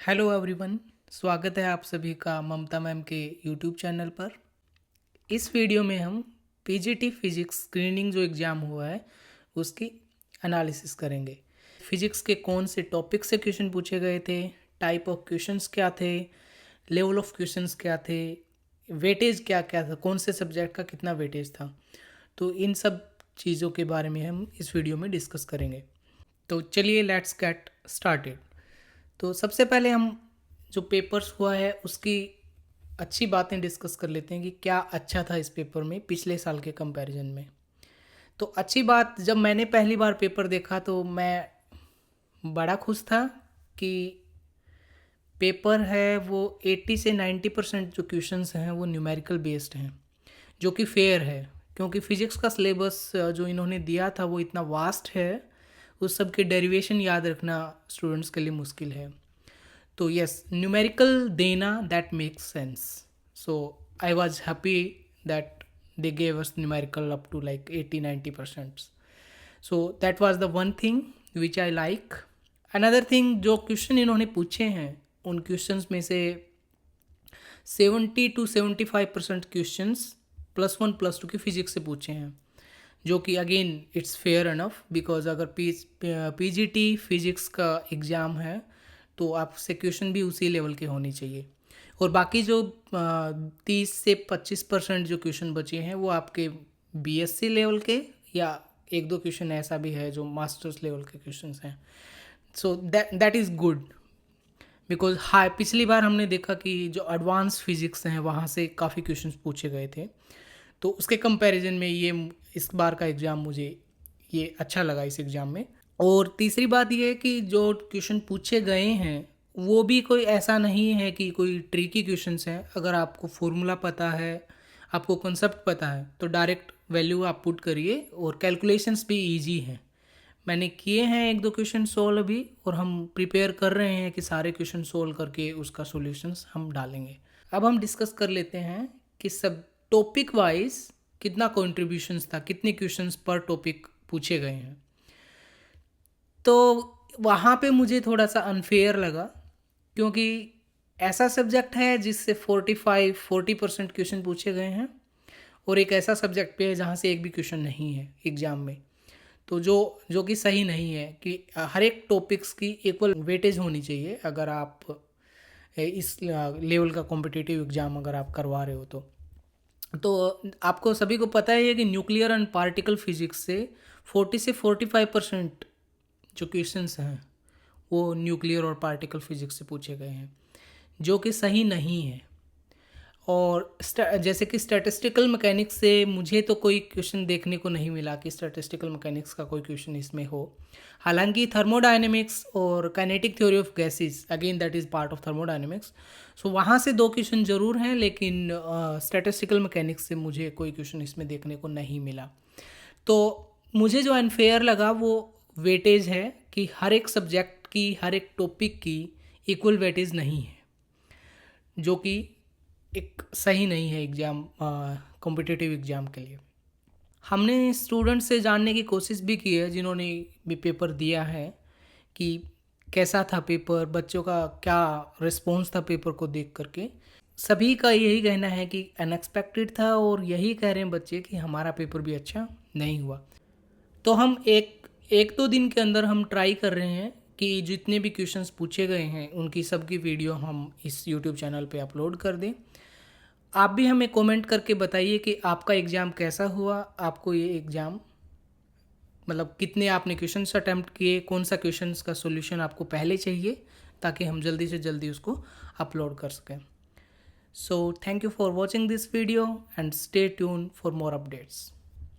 Hello everyone. स्वागत है आप सभी का ममता मैम के यूट्यूब चैनल पर। इस वीडियो में हम पीजीटी फिजिक्स स्क्रीनिंग जो एग्ज़ाम हुआ है उसकी एनालिसिस करेंगे। फिजिक्स के कौन से टॉपिक से क्वेश्चन पूछे गए थे, टाइप ऑफ क्वेश्चंस क्या थे, लेवल ऑफ क्वेश्चंस क्या थे, वेटेज क्या क्या था, कौन से सब्जेक्ट का कितना वेटेज था। तो इन सब चीज़ों के बारे में हम इस वीडियो में डिस्कस करेंगे। तो चलिए लेट्स गेट स्टार्टेड। तो सबसे पहले हम जो पेपर्स हुआ है उसकी अच्छी बातें डिस्कस कर लेते हैं कि क्या अच्छा था इस पेपर में पिछले साल के कंपैरिजन में। तो अच्छी बात, जब मैंने पहली बार पेपर देखा तो मैं बड़ा खुश था कि पेपर है वो 80 से 90% जो क्वेश्चंस हैं वो न्यूमेरिकल बेस्ड हैं, जो कि फेयर है क्योंकि फिजिक्स का सिलेबस जो इन्होंने दिया था वो इतना वास्ट है, उस सब के डेरिवेशन याद रखना स्टूडेंट्स के लिए मुश्किल है। तो यस, न्यूमेरिकल देना that makes sense. So I was happy that they gave us numerical up to like 80-90%. So that was the one thing which I like. Another thing, जो क्वेश्चन इन्होंने पूछे हैं उन क्वेश्चंस में से 70-75% क्वेश्चंस +1 +2 की physics से पूछे हैं, जो कि again it's fair enough because अगर पीजीटी फिजिक्स का एग्ज़ाम है तो आपसे क्वेश्चन भी उसी लेवल के होने चाहिए। और बाकी जो 30 से 25% जो क्वेश्चन बचे हैं वो आपके बीएससी लेवल के, या एक दो क्वेश्चन ऐसा भी है जो मास्टर्स लेवल के क्वेश्चंस हैं। So that is good because high पिछली बार हमने देखा कि जो एडवांस फिजिक्स हैं वहाँ से काफ़ी क्वेश्चंस पूछे गए थे, तो उसके कंपैरिजन में ये इस बार का एग्ज़ाम मुझे ये अच्छा लगा इस एग्ज़ाम में। और तीसरी बात ये है कि जो क्वेश्चन पूछे गए हैं वो भी कोई ऐसा नहीं है कि कोई ट्रिकी क्वेश्चंस हैं। अगर आपको फॉर्मूला पता है, आपको कॉन्सेप्ट पता है, तो डायरेक्ट वैल्यू आप पुट करिए और कैलकुलेशंस भी इजी हैं। मैंने किए हैं एक दो क्वेश्चन सोल्व अभी, और हम प्रिपेयर कर रहे हैं कि सारे क्वेश्चन सोल्व करके उसका सॉल्यूशंस हम डालेंगे। अब हम डिस्कस कर लेते हैं कि सब टॉपिक वाइज कितना कंट्रीब्यूशंस था, कितने क्वेश्चंस पर टॉपिक पूछे गए हैं। तो वहाँ पे मुझे थोड़ा सा अनफेयर लगा क्योंकि ऐसा सब्जेक्ट है जिससे 45-40% क्वेश्चन पूछे गए हैं, और एक ऐसा सब्जेक्ट पे है जहाँ से एक भी क्वेश्चन नहीं है एग्ज़ाम में। तो जो जो कि सही नहीं है कि हर एक टॉपिक्स की इक्वल वेटेज होनी चाहिए अगर आप इस लेवल का कॉम्पिटिटिव एग्ज़ाम अगर आप करवा रहे हो तो आपको सभी को पता ही है कि न्यूक्लियर एंड पार्टिकल फिजिक्स से 40 से 45% जो क्वेश्चंस हैं वो न्यूक्लियर और पार्टिकल फिजिक्स से पूछे गए हैं, जो कि सही नहीं है। और जैसे कि स्टैटिस्टिकल मैकेनिक्स से मुझे तो कोई क्वेश्चन देखने को नहीं मिला कि स्टैटिस्टिकल मैकेनिक्स का कोई क्वेश्चन इसमें हो। हालांकि थर्मोडायनेमिक्स और kinetic theory of gases, again that is part of thermodynamics, so वहाँ से दो क्वेश्चन ज़रूर हैं, लेकिन स्टैटिस्टिकल मैकेनिक्स से मुझे कोई क्वेश्चन इसमें देखने को नहीं मिला। तो मुझे जो अनफेयर लगा वो वेटेज है कि हर एक सब्जेक्ट की, हर एक टॉपिक की इक्वल वेटेज नहीं है, जो कि एक सही नहीं है एग्ज़ाम, कॉम्पिटिटिव एग्ज़ाम के लिए। हमने स्टूडेंट से जानने की कोशिश भी की है जिन्होंने भी पेपर दिया है कि कैसा था पेपर, बच्चों का क्या रिस्पॉन्स था पेपर को देख करके। सभी का यही कहना है कि अनएक्सपेक्टेड था, और यही कह रहे हैं बच्चे कि हमारा पेपर भी अच्छा नहीं हुआ। तो हम एक एक दो दिन के अंदर हम ट्राई कर रहे हैं कि जितने भी क्वेश्चंस पूछे गए हैं उनकी सबकी वीडियो हम इस यूट्यूब चैनल पे अपलोड कर दें। आप भी हमें कमेंट करके बताइए कि आपका एग्ज़ाम कैसा हुआ, आपको ये एग्ज़ाम मतलब कितने आपने क्वेश्चंस अटैम्प्ट किए, कौन सा क्वेश्चंस का सॉल्यूशन आपको पहले चाहिए, ताकि हम जल्दी से जल्दी उसको अपलोड कर सकें। So thank you for watching this video and stay tune for more updates.